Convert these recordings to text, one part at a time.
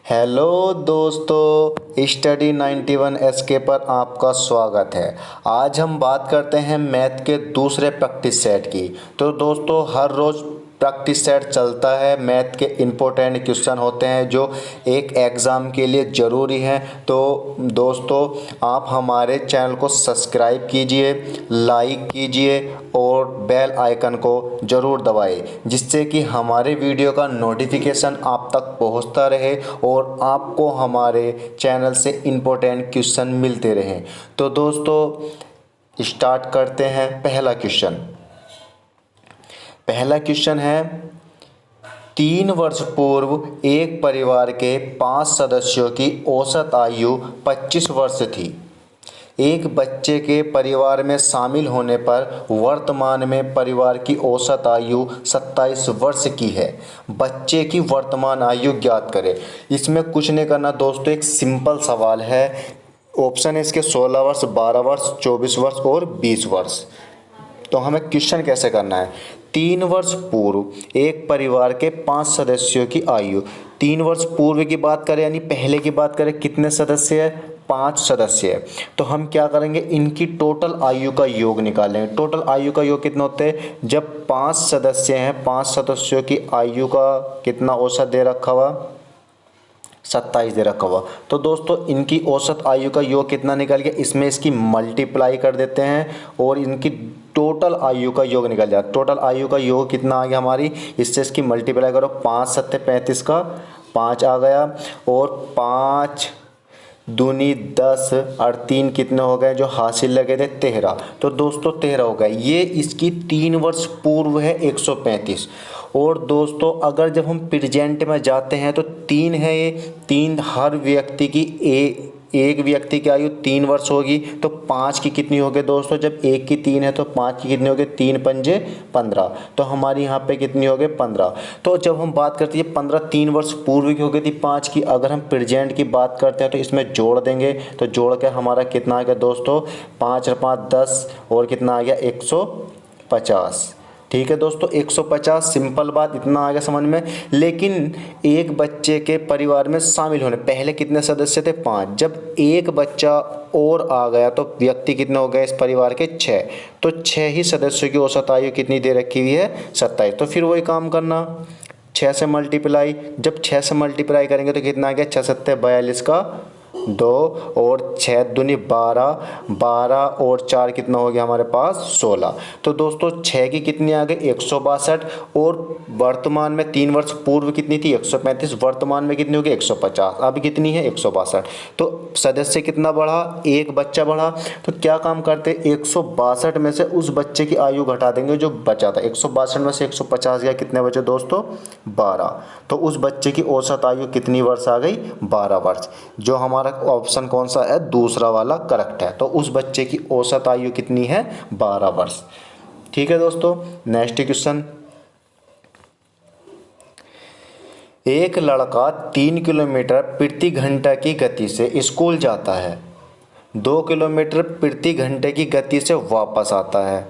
Hello दोस्तों, study 91 SK पर आपका स्वागत है। आज हम बात करते हैं मैथ के दूसरे प्रैक्टिस सेट की। तो दोस्तों, हर रोज़ प्रैक्टिस सेट चलता है। मैथ के इम्पोर्टेंट क्वेश्चन होते हैं जो एक एग्ज़ाम के लिए ज़रूरी हैं। तो दोस्तों, आप हमारे चैनल को सब्सक्राइब कीजिए, लाइक कीजिए और बेल आइकन को ज़रूर दबाएं, जिससे कि हमारे वीडियो का नोटिफिकेशन आप तक पहुंचता रहे और आपको हमारे चैनल से इम्पोर्टेंट क्वेश्चन मिलते रहें। तो दोस्तों, स्टार्ट करते हैं। पहला क्वेश्चन है, 3 वर्ष पूर्व एक परिवार के 5 सदस्यों की औसत आयु 25 वर्ष थी। एक बच्चे के परिवार में शामिल होने पर वर्तमान में परिवार की औसत आयु 27 वर्ष की है। बच्चे की वर्तमान आयु ज्ञात करें। इसमें कुछ नहीं करना दोस्तों, एक सिंपल सवाल है। ऑप्शन है इसके 16 वर्ष, 12 वर्ष, 24 वर्ष और 20 वर्ष। तो हमें क्वेश्चन कैसे करना है। 3 वर्ष पूर्व एक परिवार के 5 सदस्यों की आयु। 3 वर्ष पूर्व की बात करें यानी पहले की बात करें, कितने सदस्य है? 5 सदस्य है। तो हम क्या करेंगे, इनकी टोटल आयु का योग निकालेंगे। टोटल आयु का योग कितना होता है? जब 5 सदस्य हैं, 5 सदस्यों की आयु का कितना औसत दे रखा हुआ? 27 दे रखा हुआ। तो दोस्तों, इनकी औसत आयु का योग कितना निकल गया? इसमें इसकी मल्टीप्लाई कर देते हैं और इनकी टोटल आयु का योग निकल जाए। टोटल आयु का योग कितना आ गया हमारी? इससे इसकी मल्टीप्लाई करो, 5 सत्ते 35 का 5 आ गया और 5 दूनी 10 और 3 कितने हो गए जो हासिल लगे थे? 13। तो दोस्तों 13 हो गए। ये इसकी 3 वर्ष पूर्व है 135। और दोस्तों, अगर जब हम प्रेजेंट में जाते हैं तो 3 है, ये 3 हर व्यक्ति की एक व्यक्ति की आयु 3 वर्ष होगी। तो 5 की कितनी होगी दोस्तों? जब एक की 3 है तो 5 की कितनी होगी? 3 पंजे 15। तो हमारी यहाँ पे कितनी होगी? 15। तो जब हम बात करते हैं 15 3 वर्ष पूर्व की हो गई थी 5 की। अगर हम प्रेजेंट की बात करते हैं तो इसमें जोड़ देंगे। तो जोड़ के हमारा कितना आ गया दोस्तों? 5 और 5 10 और कितना आ गया? 150। ठीक है दोस्तों, 150। सिंपल बात, इतना आ गया समझ में। लेकिन एक बच्चे के परिवार में शामिल होने पहले कितने सदस्य थे? 5। जब एक बच्चा और आ गया तो व्यक्ति कितने हो गए इस परिवार के? 6। तो 6 ही सदस्यों की औसत आयु कितनी दे रखी हुई है? 27। तो फिर वही काम करना, 6 से मल्टीप्लाई। जब 6 से मल्टीप्लाई करेंगे तो कितना आ गया? 6 सत्ते 42 का 2 और 6 दूनी 12, 12 और 4 कितना हो गया हमारे पास? 16। तो दोस्तों 6 की कितनी आ गई? 162। और वर्तमान में 3 वर्ष पूर्व कितनी थी? 135। वर्तमान में कितनी होगी? 150। अभी कितनी है? 162। तो सदस्य कितना बढ़ा? एक बच्चा बढ़ा। तो क्या काम करते? 162 में से उस बच्चे की आयु घटा देंगे जो बचा था। 162 में से 150 गया, कितने बचे दोस्तों? 12। तो उस बच्चे की औसत आयु कितनी वर्ष आ गई? 12 वर्ष। जो हमारा ऑप्शन कौन सा है? दूसरा वाला करेक्ट है। तो उस बच्चे की औसत आयु कितनी है? 12 वर्ष। ठीक है दोस्तों, नेक्स्ट क्वेश्चन। एक लड़का 3 किलोमीटर प्रति घंटा की गति से स्कूल जाता है, 2 किलोमीटर प्रति घंटे की गति से वापस आता है।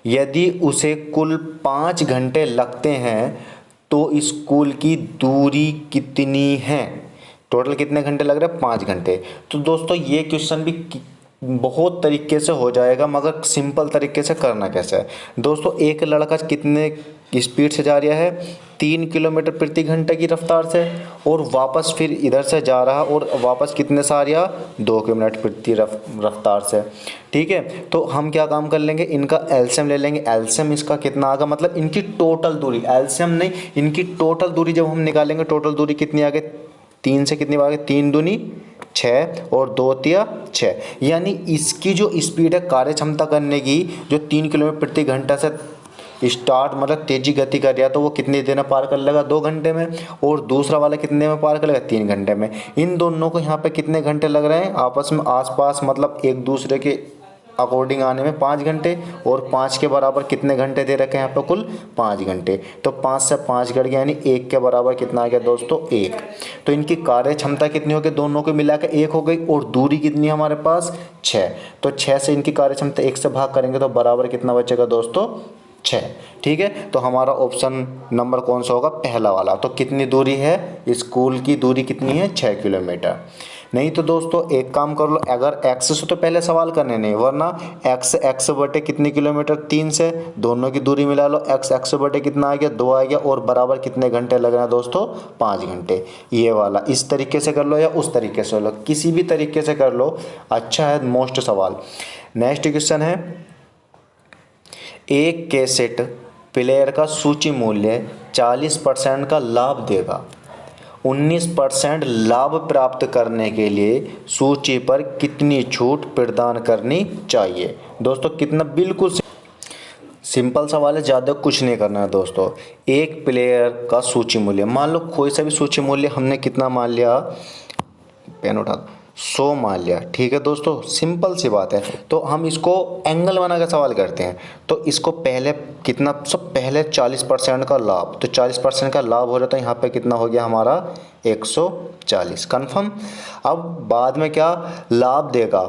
यदि उसे कुल 5 घंटे लगते हैं तो स्कूल की दूरी कितनी है? टोटल कितने घंटे लग रहे हैं? 5 घंटे। तो दोस्तों, ये क्वेश्चन भी बहुत तरीके से हो जाएगा, मगर सिंपल तरीके से करना कैसे है दोस्तों। एक लड़का कितने स्पीड से जा रहा है? 3 किलोमीटर प्रति घंटे की रफ्तार से, और वापस फिर इधर से जा रहा और वापस कितने से आ रहा? 2 किलोमीटर प्रति रफ्तार से। ठीक है, तो हम क्या काम कर लेंगे, इनका एलसीएम ले लेंगे। एलसीएम इसका कितना आएगा, मतलब इनकी टोटल दूरी, एलसीएम नहीं, इनकी टोटल दूरी जब हम निकालेंगे, टोटल दूरी कितनी आ गई? 3 से कितनी आ गई? 3 दूनी 6 और 2 तिया 6। यानी इसकी जो स्पीड है कार्य क्षमता करने की, जो 3 किलोमीटर प्रति घंटा से स्टार्ट मतलब तेजी गति कर रहा, तो वो कितनी देर में पार कर लेगा? 2 घंटे में। और दूसरा वाला कितने में पार कर लेगा? 3 घंटे में। इन दोनों को यहाँ पे कितने घंटे लग रहे हैं आपस में आसपास, मतलब एक दूसरे के अकॉर्डिंग आने में 5 घंटे, और 5 के बराबर कितने घंटे दे रखे हैं यहाँ पे? कुल 5 घंटे। तो 5 से 5 घट गया, यानी 1 के बराबर कितना आ गया दोस्तों? 1। तो इनकी कार्य क्षमता कितनी हो गई? दोनों को मिला के 1 हो गई। और दूरी कितनी है हमारे पास? 6। तो 6 से इनकी कार्य क्षमता 1 से भाग करेंगे तो बराबर कितना बचेगा दोस्तों? 6। ठीक है, तो हमारा ऑप्शन नंबर कौन सा होगा? पहला वाला। तो कितनी दूरी है? स्कूल की दूरी कितनी है? 6 किलोमीटर। नहीं तो दोस्तों एक काम कर लो, अगर x से तो पहले सवाल करने नहीं, वरना x बटे कितनी किलोमीटर? 3 से दोनों की दूरी मिला लो, x बटे कितना आ गया? 2 आ गया, और बराबर कितने घंटे लग रहे हैं दोस्तों? 5 घंटे। ये वाला इस तरीके से कर लो या उस तरीके से लो, किसी भी तरीके से कर लो, अच्छा है मोस्ट सवाल। नेक्स्ट क्वेश्चन है, एक कैसेट प्लेयर का सूची मूल्य 40% का लाभ देगा। 19% लाभ प्राप्त करने के लिए सूची पर कितनी छूट प्रदान करनी चाहिए? दोस्तों कितना, बिल्कुल सिंपल सवाल है, ज़्यादा कुछ नहीं करना है दोस्तों। एक प्लेयर का सूची मूल्य, मान लो कोई सा भी सूची मूल्य हमने कितना मान लिया, पेन उठा, 100 मान लिया। ठीक है दोस्तों, सिंपल सी बात है। तो हम इसको एंगल बना कर सवाल करते हैं। तो इसको पहले कितना, सब पहले 40% का लाभ, तो 40% का लाभ हो रहा है, तो यहाँ पे कितना हो गया हमारा? 140। कन्फर्म। अब बाद में क्या लाभ देगा?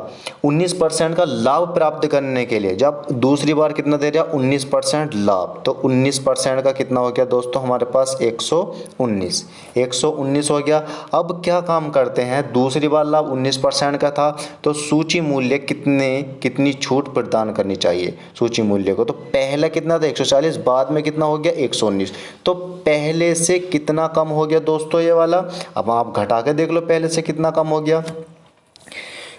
19% का लाभ प्राप्त करने के लिए, जब दूसरी बार कितना दे रहा? 19% लाभ, तो 19% का कितना हो गया दोस्तों हमारे पास? 119। 119 हो गया। अब क्या काम करते हैं, दूसरी बार लाभ 19% का था, तो सूची मूल्य कितनी छूट प्रदान करनी चाहिए सूची मूल्य को? तो पहले कितना था? 140, बाद में कितना हो गया? 119। तो पहले से कितना कम हो गया दोस्तों ये वाला? अब आप घटा के देख लो पहले से कितना कम हो गया।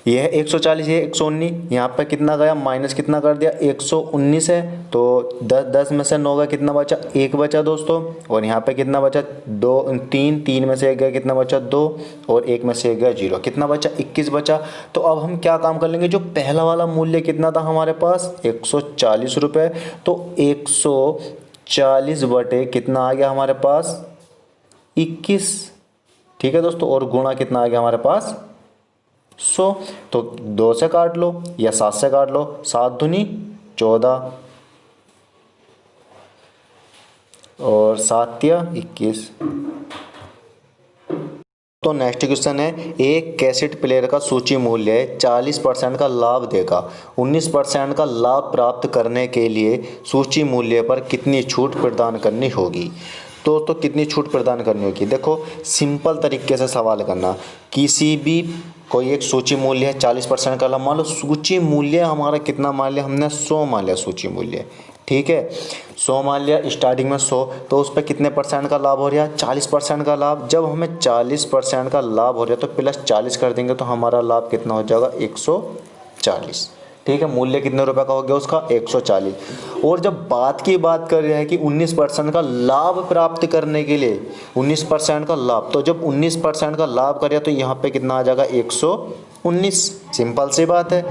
ये है 140, ये 119, यहाँ पर कितना गया? माइनस कितना कर दिया? 119 है, तो 10 में से 9 का कितना बचा? 1 बचा दोस्तों। और यहाँ पे कितना बचा? 2 3 में से 1 गया, कितना बचा? 2, और 1 में से 1 गया 0, कितना बचा? 21 बचा। तो अब हम क्या काम कर लेंगे, जो पहला वाला मूल्य कितना था हमारे पास? 140 रुपये, तो 140 बटे कितना आ गया हमारे पास? 21। ठीक है दोस्तों, और गुणा कितना आ गया हमारे पास? 100। तो 2 से काट लो या 7 से काट लो, 7 दूनी 14 और 7 तिया 21। तो नेक्स्ट क्वेश्चन है, एक कैसेट प्लेयर का सूची मूल्य 40% का लाभ देगा। 19% का लाभ प्राप्त करने के लिए सूची मूल्य पर कितनी छूट प्रदान करनी होगी? तो कितनी छूट प्रदान करनी होगी? देखो सिंपल तरीके से सवाल करना, किसी भी कोई एक सूची मूल्य है 40% का लाभ, मान लो सूची मूल्य हमारा कितना मान लिया हमने? 100 मान लिया सूची मूल्य। ठीक है, 100 मान लिया, स्टार्टिंग में 100, तो उस पर कितने % का लाभ हो रहा है? 40% का लाभ। जब हमें 40% का लाभ हो रहा है तो प्लस 40 कर देंगे, तो हमारा लाभ कितना हो जाएगा? 140। ठीक है, मूल्य कितने रुपए का हो गया उसका? 140। और जब बात कर रहे हैं कि 19% का लाभ प्राप्त करने के लिए, 19% का लाभ, तो जब 19% का लाभ करें तो यहाँ पे कितना आ जाएगा? 119। सिंपल सी बात है।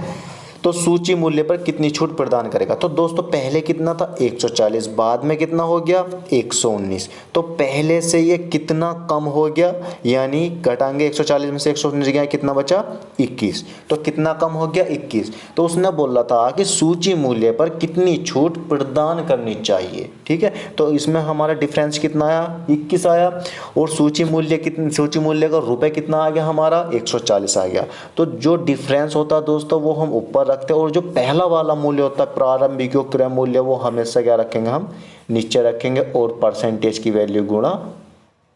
तो सूची मूल्य पर कितनी छूट प्रदान करेगा? तो दोस्तों पहले कितना था? 140, बाद में कितना हो गया? 119। तो पहले से ये कितना कम हो गया, यानी घटाएंगे 140 में से 119 गया, कितना बचा? 21। तो कितना कम हो गया? 21। तो उसने बोला था कि सूची मूल्य पर कितनी छूट प्रदान करनी चाहिए। ठीक है, तो इसमें हमारा डिफरेंस कितना आया? 21 आया। और सूची मूल्य का रुपए कितना आ गया हमारा? 140 आ गया। तो जो डिफरेंस होता है दोस्तों वो हम ऊपर रखते हैं, और जो पहला वाला मूल्य होता है प्रारंभिक क्रय मूल्य, वो हमेशा क्या रखेंगे? हम नीचे रखेंगे, और परसेंटेज की वैल्यू गुणा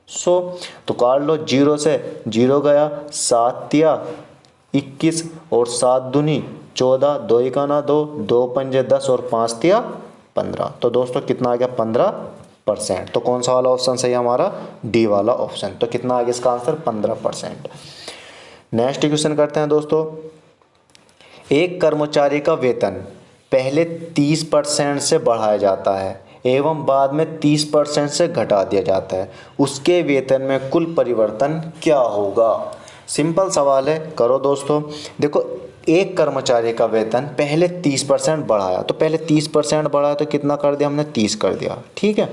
100। तो काट लो, 0 से 0 गया, 7 तिया 21, और 7 दूनी 14, 2 एकाना 2, 2 पंजे 10, और 5 तिया 15। तो दोस्तों कितना आ गया? 15%। तो कौन सा वाला ऑप्शन सही है हमारा? डी वाला ऑप्शन। तो कितना आ गया इसका आंसर? 15%। नेक्स्ट क्वेश्चन करते हैं दोस्तों, एक कर्मचारी का वेतन पहले 30% से बढ़ाया जाता है एवं बाद में 30% से घटा दिया जाता है, उसके वेतन में कुल परिवर्तन क्या होगा? सिंपल सवाल है, करो दोस्तों। देखो एक कर्मचारी का वेतन पहले 30% बढ़ाया, तो पहले 30% बढ़ाया तो कितना कर दिया हमने? 30 कर दिया। ठीक है,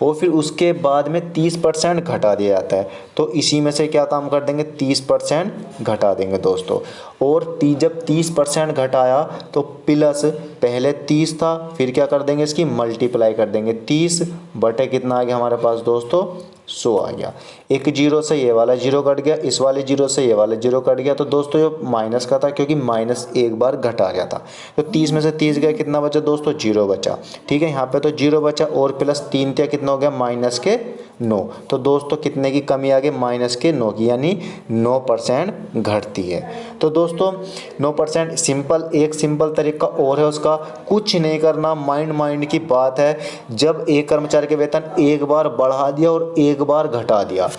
और फिर उसके बाद में 30% घटा दिया जाता है, तो इसी में से क्या काम कर देंगे, 30% घटा देंगे दोस्तों। और जब 30% घटाया तो प्लस पहले 30 था, फिर क्या कर देंगे, इसकी मल्टीप्लाई कर देंगे, 30 बटे कितना आ गया हमारे पास दोस्तों, 100 आ गया। एक जीरो से ये वाला जीरो कट गया, इस वाले जीरो से ये वाला जीरो कट गया। तो दोस्तों जो माइनस का था, क्योंकि माइनस एक बार घटा गया था, तो 30 में से 30 गया, कितना बचा दोस्तों, जीरो बचा। ठीक है, यहाँ पे तो जीरो बचा और प्लस 3 था, कितना हो गया, माइनस के 9। तो दोस्तों कितने की कमी आ गई, माइनस के 9 की, यानी 9% घटती है। तो दोस्तों 9% सिंपल, एक सिंपल तरीका और है उसका, कुछ नहीं करना, माइंड की बात है। जब एक कर्मचारी के वेतन एक बार बढ़ा दिया और एक बार घटा दिया,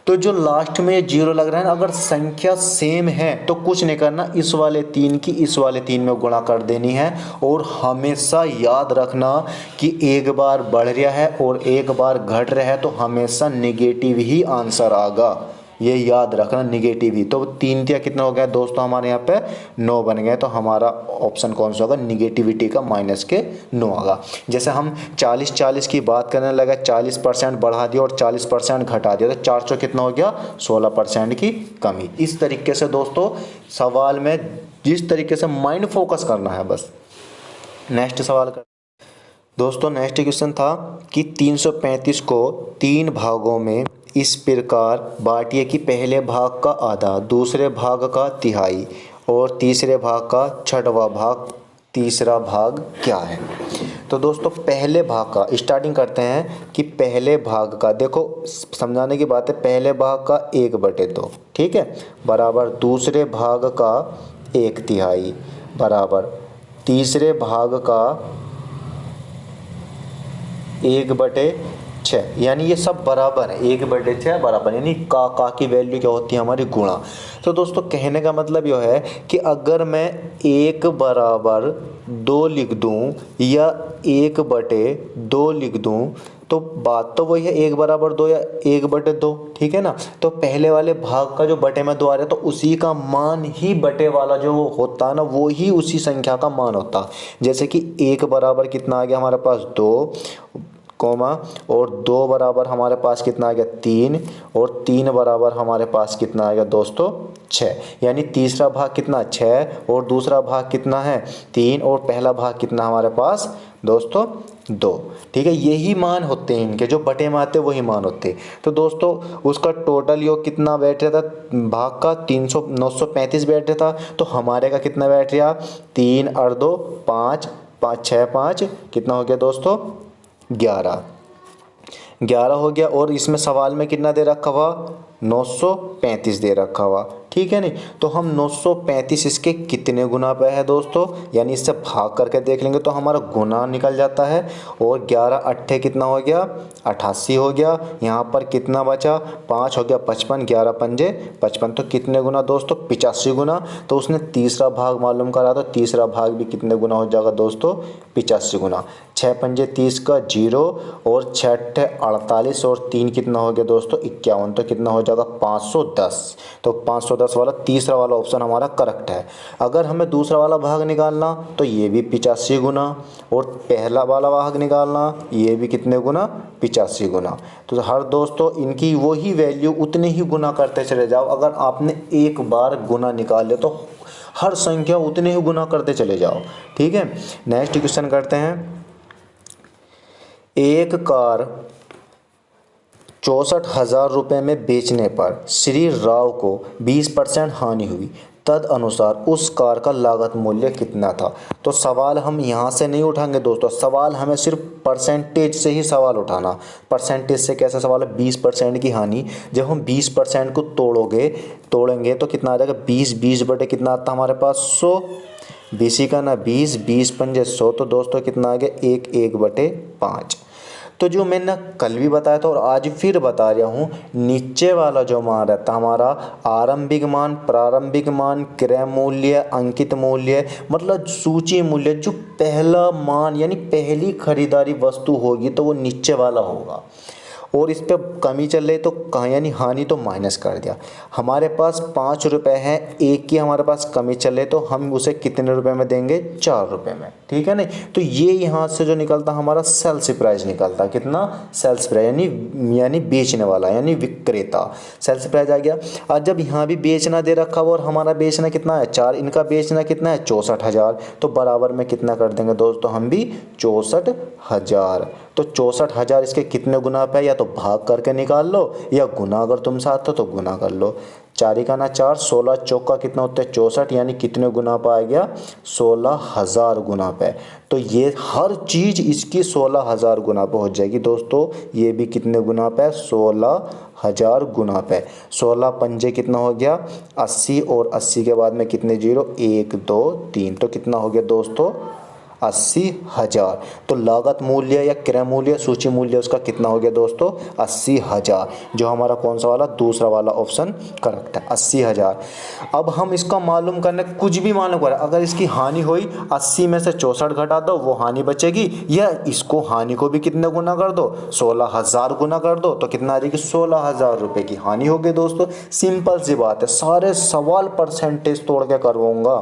तो जो लास्ट में जीरो लग रहा है ना, अगर संख्या सेम है तो कुछ नहीं करना, इस वाले 3 की इस वाले 3 में गुणा कर देनी है। और हमेशा याद रखना कि एक बार बढ़ रहा है और एक बार घट रहा है तो हमेशा नेगेटिव ही आंसर आएगा, ये याद रखना, नेगेटिव ही। तो 3 दिया कितना हो गया दोस्तों, हमारे यहाँ पे 9 बन गए। तो हमारा ऑप्शन कौन सा होगा, निगेटिविटी का माइनस के 9 आएगा। जैसे हम 40-40 की बात करने लगा, 40% बढ़ा दिया और 40% घटा दिया, तो 400 कितना हो गया, 16% की कमी। इस तरीके से दोस्तों सवाल में जिस तरीके से माइंड फोकस करना है, बस। नेक्स्ट सवाल कर दोस्तों, नेक्स्ट क्वेश्चन था कि 335 को 3 भागों में इस प्रकार बांटिए कि पहले भाग का आधा, दूसरे भाग का तिहाई और तीसरे भाग का छठवां भाग, तीसरा भाग क्या है। तो दोस्तों पहले भाग का स्टार्टिंग करते हैं कि पहले भाग का, देखो समझाने की बात है, पहले भाग का 1/2, ठीक है, बराबर दूसरे भाग का 1/3 बराबर तीसरे भाग का 1/6, यानी ये सब बराबर है, 1/6 बराबर, यानी का की वैल्यू क्या होती है हमारी, गुणा। तो दोस्तों कहने का मतलब यह है कि अगर मैं 1/2 लिख दूं या 1/2 लिख दूं, तो बात तो वही है, 1/2 या 1/2, ठीक है ना। तो पहले वाले भाग का जो बटे में 2 आ रहा है, तो उसी का मान ही बटे वाला जो होता है ना, वो ही उसी संख्या का मान होता है। जैसे कि 1 बराबर कितना आ गया हमारे पास, 2 कोमा, और 2 बराबर हमारे पास कितना आ गया, 3, और 3 बराबर हमारे पास कितना आएगा दोस्तों, 6। यानी तीसरा भाग कितना, 6, और दूसरा भाग कितना है, 3, और पहला भाग कितना हमारे पास दोस्तों, 2। ठीक है, यही मान होते हैं इनके, जो बटे में आते हैं वही मान होते हैं। तो दोस्तों उसका टोटल योग कितना बैठ रहा था, भाग का 935 बैठ रहा था, तो हमारे का कितना बैठ रहा, 3 और 2 5, 5 6 5 कितना हो गया दोस्तों, 11 हो गया। और इसमें सवाल में कितना दे रखा हुआ, 935 दे रखा हुआ, ठीक है नहीं। तो हम 935 इसके कितने गुना पे है दोस्तों, यानी इससे भाग करके देख लेंगे तो हमारा गुना निकल जाता है। और 11 अट्ठे कितना हो गया, 88 हो गया। यहाँ पर कितना बचा, 5 हो गया 55, 11 पंजे 55, तो कितने गुना दोस्तों, 85 गुना। तो उसने तीसरा भाग मालूम करा, तो तीसरा भाग भी कितने गुना हो जाएगा दोस्तों, 85 गुना। 6 पंजे 30 का 0, और 6 अट्ठे 48, और 3 कितना हो गया दोस्तों, 51, तो कितना हो जाएगा 510। तो 510 वाला तीसरा वाला ऑप्शन हमारा करेक्ट है। अगर हमें दूसरा वाला भाग निकालना तो ये भी 85 गुना, और पहला वाला भाग निकालना ये भी कितने गुना, 85 गुना। तो हर दोस्तों इनकी वही वैल्यू उतने ही गुना करते चले जाओ। अगर आपने एक बार गुना निकाल लिया तो हर संख्या उतने ही गुना करते चले जाओ, ठीक है। नेक्स्ट क्वेश्चन करते हैं। एक कार 64,000 रुपये में बेचने पर श्री राव को 20% हानि हुई, तद अनुसार उस कार का लागत मूल्य कितना था। तो सवाल हम यहाँ से नहीं उठाएंगे दोस्तों, सवाल हमें सिर्फ परसेंटेज से ही सवाल उठाना। परसेंटेज से कैसा सवाल है, 20% की हानि, जब हम 20% को तोड़ेंगे तो कितना आ जाएगा, 20 बटे कितना आता हमारे पास, 100। 20 का ना 20 पंजे 100, तो दोस्तों कितना आ गया, 1/5। तो जो मैंने कल भी बताया था और आज फिर बता रहा हूँ, नीचे वाला जो मान रहता हमारा आरंभिक मान, प्रारंभिक मान, क्रय मूल्य, अंकित मूल्य, मतलब सूची मूल्य, जो पहला मान यानी पहली खरीदारी वस्तु होगी तो वो नीचे वाला होगा। और इस पर कमी चल रही तो कहाँ यानी हानि तो माइनस कर दिया। हमारे पास 5 रुपये है, एक की हमारे पास कमी चल रही तो हम उसे कितने रुपए में देंगे, 4 रुपये में, ठीक है नहीं। तो ये यहाँ से जो निकलता हमारा सेल्स प्राइस निकलता, कितना, सेल्स प्राइस यानी बेचने वाला यानी विक्रेता, सेल्स प्राइस आ गया। और जब यहाँ भी बेचना दे रखा हुआ और हमारा बेचना कितना है 4, इनका बेचना कितना है 64,000, तो बराबर में कितना कर देंगे दोस्तों हम भी 64,000। तो 64,000 इसके कितने गुना पे है, या तो भाग करके निकाल लो या गुना, अगर तुम साथ हो तो गुना कर लो। 4 का ना 4, 16 चौका कितना होता है 64, यानी कितने गुना पे आ गया, 16,000 गुना पे। तो ये हर चीज़ इसकी 16,000 गुना पे हो जाएगी दोस्तों। ये भी कितने गुना पे, 16,000 गुना पे। 16 पंजे कितना हो गया 80, और 80 के बाद में कितने जीरो, 1 2 3, तो कितना हो गया दोस्तों 80,000। तो लागत मूल्य या क्रय मूल्य सूची मूल्य उसका कितना हो गया दोस्तों 80,000, जो हमारा कौन सा वाला, दूसरा वाला ऑप्शन करेक्ट है 80,000। अब हम इसका मालूम करने, कुछ भी मालूम करें, अगर इसकी हानि हुई 80 में से 64 घटा दो वो हानि बचेगी, या इसको हानि को भी कितने गुना कर दो, 16,000 गुना कर दो, तो कितना आ जाएगी 16,000 रुपये की हानि हो गई दोस्तों। सिंपल सी बात है, सारे सवाल परसेंटेज तोड़ के करवाऊंगा,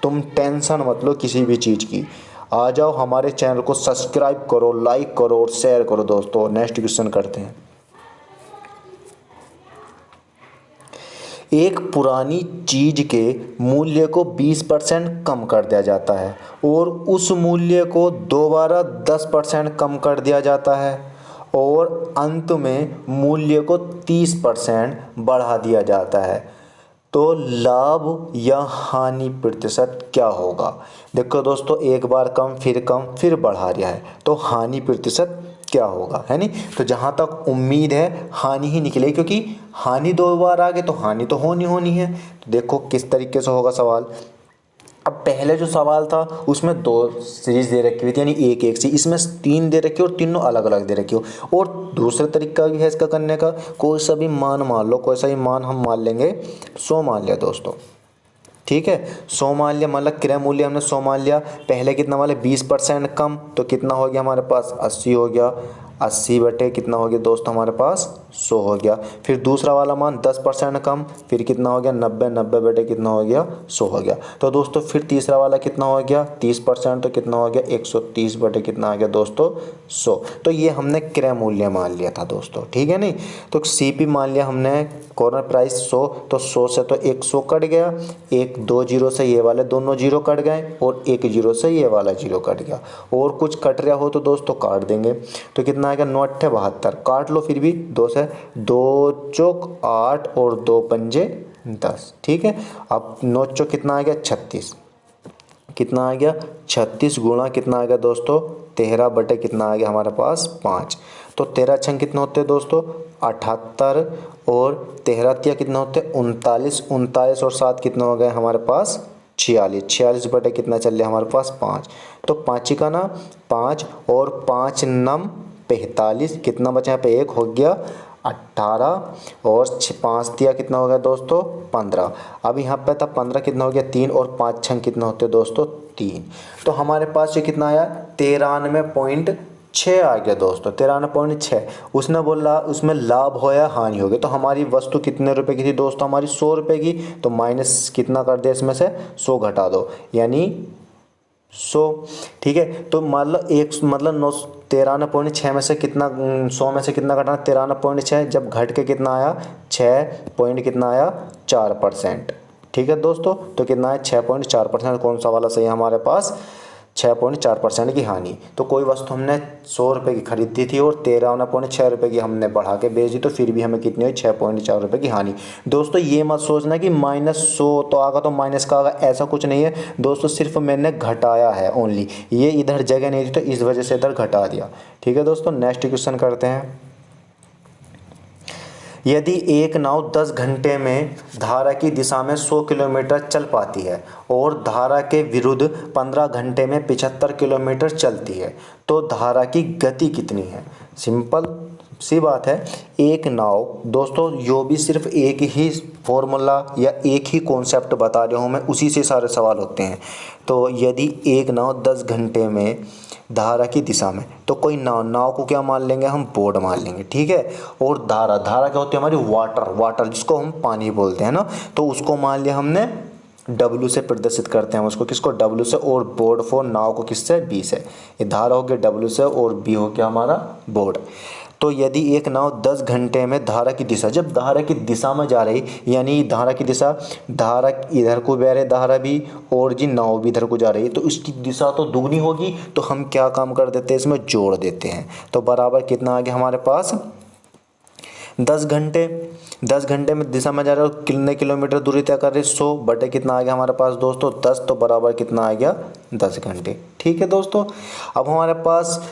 तुम टेंशन मत लो किसी भी चीज़ की। आ जाओ हमारे चैनल को सब्सक्राइब करो, लाइक करो और शेयर करो दोस्तों। नेक्स्ट क्वेश्चन करते हैं। एक पुरानी चीज के मूल्य को 20% कम कर दिया जाता है और उस मूल्य को दोबारा 10% कम कर दिया जाता है और अंत में मूल्य को 30% बढ़ा दिया जाता है, तो लाभ या हानि प्रतिशत क्या होगा। देखो दोस्तों, एक बार कम फिर बढ़ा दिया है, तो हानि प्रतिशत क्या होगा, है नहीं। तो जहाँ तक उम्मीद है हानि ही निकले, क्योंकि हानि 2 बार आ गए तो हानि तो होनी है। तो देखो किस तरीके से होगा सवाल। अब पहले जो सवाल था उसमें 2 सीरीज दे रखी हुई थी, यानी एक एक सी, इसमें 3 दे रखी हो और तीनों अलग अलग दे रखी हो। और दूसरा तरीका भी है इसका करने का, कोई सा भी मान लो, कोई सा भी मान हम मान लेंगे, 100 मान लिया दोस्तों, ठीक है 100 मान लिया, मतलब क्रय मूल्य हमने 100 मान लिया। पहले कितना वाले 20% कम, तो कितना हो गया हमारे पास 80 हो गया, 80 बटे कितना हो गया दोस्तों हमारे पास 100 हो गया। फिर दूसरा वाला मान 10% कम, फिर कितना हो गया 90, 90 बटे कितना हो गया 100 हो गया। तो दोस्तों फिर तीसरा वाला कितना हो गया 30%, तो कितना हो गया 130 बटे कितना आ गया दोस्तों 100। तो ये हमने क्रय मूल्य मान लिया था दोस्तों, ठीक है नहीं। तो CP मान लिया हमने, कॉर्नर प्राइस 100, तो 100 से तो 100 कट गया, 1 2 जीरो से ये वाले दोनों जीरो कट गए और 1 जीरो से ये वाला जीरो कट गया। और कुछ कट रहा हो तो दोस्तों काट देंगे, तो कितना आएगा 9 8 72, काट लो फिर भी 2 से, 2 चौक 8 और 2 पंजे 10, ठीक है। अब 9 चौक कितना आ गया 36, कितना आ गया 36 गुणा कितना आ गया दोस्तों 13 बटे कितना आ गया हमारे पास 5। तो 13 छंग कितने होते हैं दोस्तों 78, और 13 तिया कितना होते हैं 39, 39 और 7 कितना हो गए हमारे पास 46, 46 बटे कितना चल रहा है हमारे पास 5। तो 5 का ना 5 और 5 नम 45, कितना बचा यहाँ पे 1 हो गया 18, और 5 तिया कितना हो गया दोस्तों 15। अब यहाँ पे था 15 कितना हो गया 3, और 5 छंग कितना होते हैं दोस्तों 3। तो हमारे पास ये कितना आया 93.6 आ गया दोस्तों, 93.6। उसने बोला उसमें लाभ हो या हानि हो गई। तो हमारी वस्तु कितने रुपए की थी दोस्तों, हमारी 100 रुपये की, तो माइनस कितना कर दिया इसमें से 100 घटा दो, यानी 100, ठीक है। तो मान लो एक मतलब 93.6 में से कितना 100 में से कितना घटाना 93.6, जब घट के कितना आया 6 पॉइंट कितना आया 4%, ठीक है दोस्तों। तो कितना है 6.4%, कौन सा वाला सही है हमारे पास 6.4% की हानि। तो कोई वस्तु हमने 100 रुपये की खरीदी थी और 93.6 रुपये की हमने बढ़ा के बेच दी, तो फिर भी हमें कितनी हुई 6.4 रुपये की हानि। दोस्तों ये मत सोचना कि -100 तो आगा तो माइनस का आगा, ऐसा कुछ नहीं है दोस्तों, सिर्फ मैंने घटाया है ओनली, ये इधर जगह नहीं थी तो इस वजह से इधर घटा दिया, ठीक है दोस्तों। नेक्स्ट क्वेश्चन करते हैं। यदि एक नाव 10 घंटे में धारा की दिशा में 100 किलोमीटर चल पाती है और धारा के विरुद्ध 15 घंटे में 75 किलोमीटर चलती है, तो धारा की गति कितनी है। सिंपल सी बात है। एक नाव दोस्तों, जो भी सिर्फ एक ही फॉर्मूला या एक ही कॉन्सेप्ट बता रहा हूँ मैं, उसी से सारे सवाल होते हैं। तो यदि एक नाव 10 घंटे में धारा की दिशा में, तो कोई नाव को क्या मान लेंगे हम, बोर्ड मान लेंगे, ठीक है। और धारा क्या होती है हमारी, वाटर जिसको हम पानी बोलते हैं ना, तो उसको मान लिया हमने W से प्रदर्शित करते हैं उसको, किसको, W से, और बोर्ड फॉर नाव को किससे, B से। ये धारा हो गया W से और B हो गया हमारा बोर्ड। तो यदि एक नाव 10 घंटे में धारा की दिशा, जब धारा की दिशा में जा रही, यानी धारा की दिशा, धारा इधर को बह रही धारा भी, और जी नाव भी इधर को जा रही है, तो इसकी दिशा तो दुगनी होगी। तो हम क्या काम कर देते हैं, इसमें जोड़ देते हैं। तो बराबर कितना आ गया हमारे पास, 10 घंटे में दिशा में जा रहे हो, कितने किलोमीटर दूरी तय कर रहे, 100 बटे कितना आ गया हमारे पास दोस्तों, 10। तो बराबर कितना आ गया, 10 घंटे। ठीक है दोस्तों। अब हमारे पास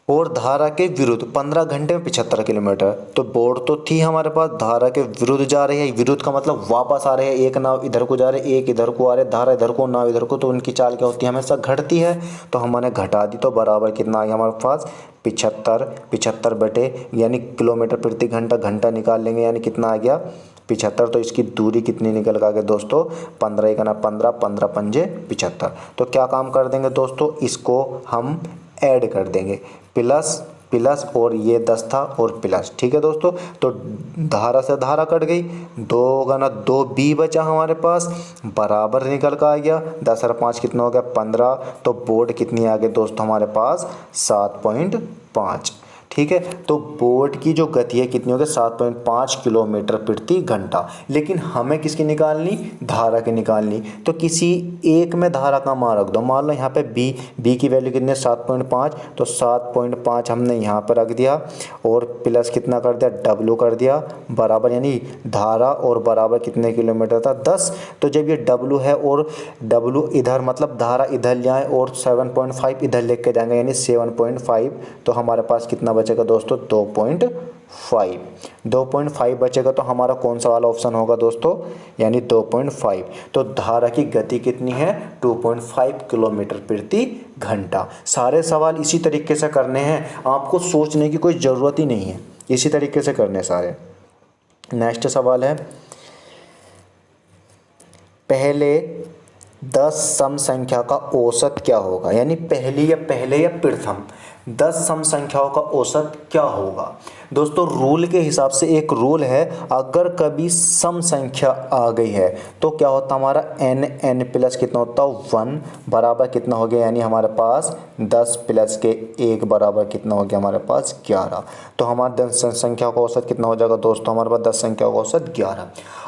और धारा के विरुद्ध 15 घंटे में 75 किलोमीटर। तो बोर्ड तो थी हमारे पास, धारा के विरुद्ध जा रही है। विरुद्ध का मतलब वापस आ रहे हैं, एक नाव इधर को जा रही है, एक इधर को आ रहे, धारा इधर को, नाव इधर को, तो उनकी चाल क्या होती है, हमेशा घटती है। तो हमने घटा दी। तो बराबर कितना आ गया हमारे पास, 75 बटे, यानी किलोमीटर प्रति घंटा, घंटा निकाल लेंगे, यानी कितना आ गया 75। तो इसकी दूरी कितनी निकल कर आ गया दोस्तों, 15 का ना 15, 15 पंजे 75। तो क्या काम कर देंगे दोस्तों, इसको हम ऐड कर देंगे, प्लस और ये 10 था और प्लस। ठीक है दोस्तों। तो धारा से धारा कट गई, 2 गुना 2 B बचा हमारे पास, बराबर निकल का आ गया। 10 और 5 कितना हो गया, 15। तो बोर्ड कितनी आ गई दोस्तों हमारे पास, 7.5। ठीक है। तो बोट की जो गति है कितनी होगी, 7.5 किलोमीटर प्रति घंटा। लेकिन हमें किसकी निकालनी, धारा की निकालनी। तो किसी एक में धारा का मान रख दो। मान लो यहाँ पे बी की वैल्यू कितनी है, 7.5। तो 7.5 हमने यहाँ पर रख दिया, और प्लस कितना कर दिया, W कर दिया, बराबर, यानी धारा और बराबर कितने किलोमीटर था, 10। तो जब ये W है और W इधर, मतलब धारा इधर ले आए और 7.5 इधर लेके जाएंगे, यानी 7.5। तो हमारे पास कितना बचेगा दोस्तों, 2.5 बचेगा। तो हमारा कौन सा वाला ऑप्शन होगा दोस्तों, यानी 2.5। तो धारा की गति कितनी है, 2.5 किलोमीटर प्रति घंटा। सारे सवाल इसी तरीके से करने हैं, आपको सोचने की कोई ज़रूरत ही नहीं है, इसी तरीके से करने सारे। नेक्स्ट सवाल है, पहले 10 सम संख्या का औसत क्या होगा, यानी पहले या प्रथम 10 सम संख्याओं का औसत क्या होगा। दोस्तों रूल के हिसाब से एक रूल है, अगर कभी सम संख्या आ गई है तो क्या होता हमारा, n प्लस कितना होता है 1, बराबर कितना हो गया, यानी हमारे पास 10 प्लस के 1 बराबर कितना हो गया हमारे पास 11। तो हमारे 10 संख्या का औसत कितना हो जाएगा दोस्तों, हमारे पास 10 संख्या का औसत 11।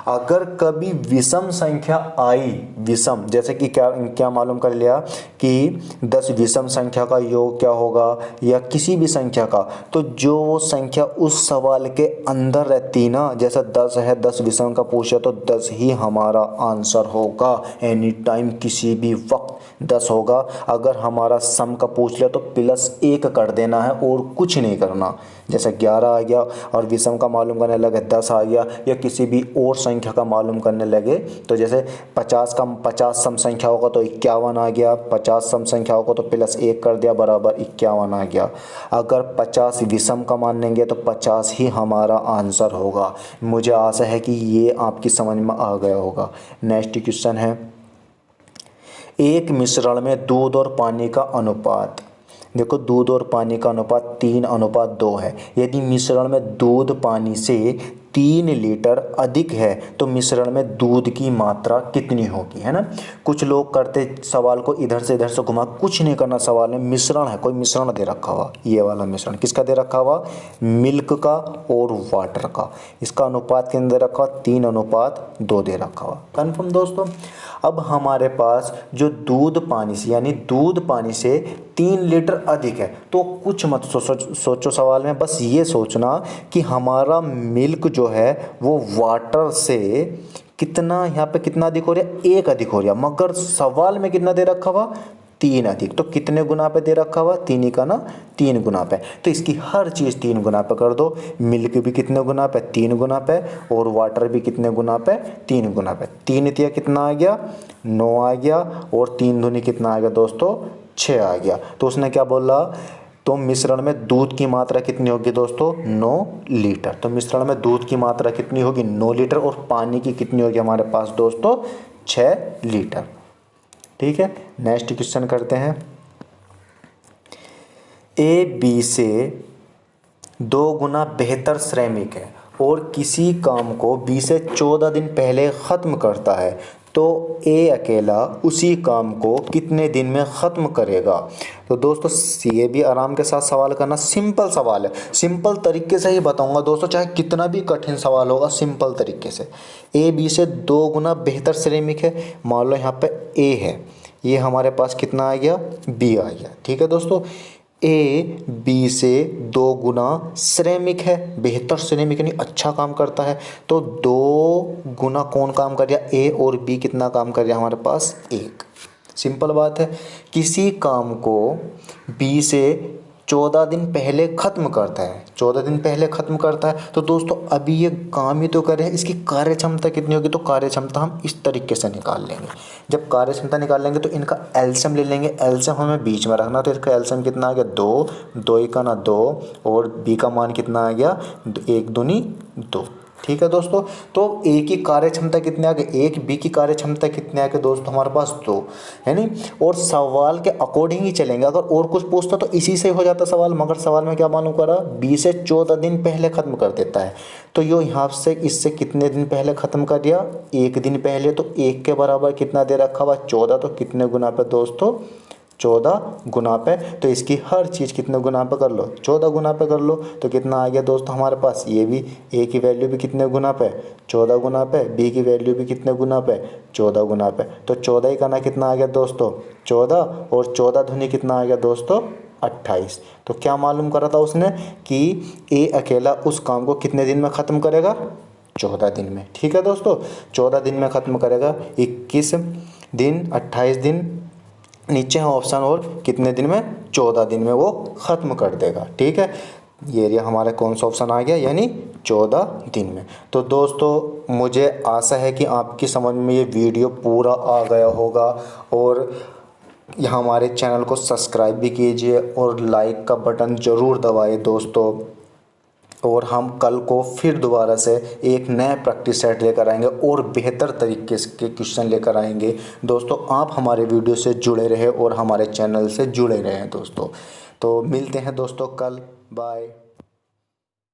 अगर कभी विषम संख्या आई, विषम जैसे कि क्या मालूम कर लिया कि 10 विषम संख्या का योग क्या होगा, या किसी भी संख्या का, तो जो संख्या उस सवाल के अंदर रहती ना, जैसा 10 है, 10 विषम का पूछा तो 10 ही हमारा आंसर होगा। एनी टाइम किसी भी वक्त 10 होगा। अगर हमारा सम का पूछ लिया तो +1 कर देना है और कुछ नहीं करना। जैसे 11 आ गया और विषम का मालूम करने लगे 10 आ गया, या किसी भी और संख्या का मालूम करने लगे, तो जैसे 50 सम संख्या होगा तो 51 आ गया, 50 सम संख्या होगा तो +1 कर दिया, बराबर 51 आ गया। अगर 50 विषम का मानेंगे तो 50 ही हमारा आंसर होगा। मुझे आशा है कि ये आपकी समझ में आ गया होगा। नेक्स्ट क्वेश्चन है, एक मिश्रण में दूध और पानी का अनुपात, देखो दूध और पानी का अनुपात 3:2 है। यदि मिश्रण में दूध पानी से 3 लीटर अधिक है तो मिश्रण में दूध की मात्रा कितनी होगी, है ना। कुछ लोग करते सवाल को इधर से घुमा, कुछ नहीं करना, सवाल में मिश्रण है, कोई मिश्रण दे रखा हुआ, ये वाला मिश्रण किसका दे रखा हुआ, मिल्क का और वाटर का। इसका अनुपात कितना दे रखा हुआ, 3:2 दे रखा हुआ। कन्फर्म दोस्तों। अब हमारे पास जो दूध पानी से, यानी दूध पानी से 3 लीटर अधिक है, तो कुछ मत सोचो सवाल में, बस ये सोचना कि हमारा मिल्क जो है वो वाटर से कितना, यहाँ पे कितना अधिक हो रहा है, 1 अधिक हो रहा है, मगर सवाल में कितना दे रखा हुआ, 3 अधिक। तो कितने गुना पे दे रखा हुआ, 3 ही का ना, 3 गुना पे। तो इसकी हर चीज़ 3 गुना पे कर दो। मिल्क भी कितने गुना पे, 3 गुना पे, और वाटर भी कितने गुना पे, 3 गुना पे। 3 तिया कितना आ गया, 9 आ गया, और 3 दूनी कितना आ गया दोस्तों, 6 आ गया। तो उसने क्या बोला, तो मिश्रण में दूध की मात्रा कितनी होगी दोस्तों? 9 लीटर। तो मिश्रण में दूध की मात्रा कितनी होगी? 9 लीटर। और पानी की कितनी होगी हमारे पास दोस्तों? 6 लीटर। ठीक है, नेक्स्ट क्वेश्चन करते हैं। ए बी से 2 गुना बेहतर श्रमिक है और किसी काम को बी से 14 दिन पहले ख़त्म करता है, तो ए अकेला उसी काम को कितने दिन में ख़त्म करेगा? तो दोस्तों ये भी आराम के साथ सवाल करना, सिंपल सवाल है, सिंपल तरीके से ही बताऊंगा दोस्तों, चाहे कितना भी कठिन सवाल होगा सिंपल तरीके से। ए बी से 2 गुना बेहतर श्रमिक है, मान लो यहाँ पे ए है, ये हमारे पास कितना आ गया? बी आ गया। ठीक है दोस्तों, ए बी से 2 गुना श्रमिक है, बेहतर श्रमिक यानी अच्छा काम करता है, तो 2 गुना कौन काम कर रहा? ए और बी कितना काम कर रहा है हमारे पास? 1। सिंपल बात है। किसी काम को बी से 14 दिन पहले ख़त्म करता है, 14 दिन पहले ख़त्म करता है, तो दोस्तों अभी ये काम ही तो कर रहे हैं, इसकी कार्य क्षमता कितनी होगी? तो कार्य क्षमता हम इस तरीके से निकाल लेंगे। जब कार्य क्षमता निकाल लेंगे तो इनका एलसीएम ले लेंगे, एलसीएम हमें बीच में रखना, तो इसका एलसीएम कितना आ गया? 2, 2 का ना 2, और बी का मान कितना आ गया? 1 दूनी 2। ठीक है दोस्तों, तो ए की कार्य क्षमता कितने आ गए? 1, बी की कार्य क्षमता कितने आ गए दोस्तों हमारे पास? 2, है नहीं। और सवाल के अकॉर्डिंग ही चलेंगे, अगर और कुछ पूछता तो इसी से हो जाता सवाल, मगर सवाल में क्या मालूम करा? बी से 14 दिन पहले ख़त्म कर देता है, तो यो यहाँ से इससे कितने दिन पहले ख़त्म कर दिया? 1 दिन पहले। तो 1 के बराबर कितना दे रखा हुआ? 14। तो कितने गुना पे दोस्तों? 14 गुना पे। तो इसकी हर चीज़ कितने गुना पे कर लो? 14 गुना पे कर लो। तो कितना आ गया दोस्तों हमारे पास? ये भी ए की वैल्यू भी कितने गुना पे? 14 गुना पे। बी की वैल्यू भी कितने गुना पे? 14 गुना पे। तो 14 का ना कितना आ गया दोस्तों? 14, और 14 दूनी कितना आ गया दोस्तों? 28। तो क्या मालूम करा था उसने कि ए अकेला उस काम को कितने दिन में ख़त्म करेगा? 14 दिन में। ठीक है दोस्तों, 14 दिन में ख़त्म करेगा। 21 दिन, 28 दिन नीचे है ऑप्शन, और कितने दिन में? 14 दिन में वो ख़त्म कर देगा। ठीक है, ये एरिया हमारा कौन सा ऑप्शन आ गया? यानी 14 दिन में। तो दोस्तों मुझे आशा है कि आपकी समझ में ये वीडियो पूरा आ गया होगा, और यहाँ हमारे चैनल को सब्सक्राइब भी कीजिए और लाइक का बटन ज़रूर दबाइए दोस्तों। और हम कल को फिर दोबारा से एक नए प्रैक्टिस सेट लेकर आएंगे और बेहतर तरीके के क्वेश्चन लेकर आएंगे दोस्तों। आप हमारे वीडियो से जुड़े रहे और हमारे चैनल से जुड़े रहें दोस्तों। तो मिलते हैं दोस्तों कल, बाय।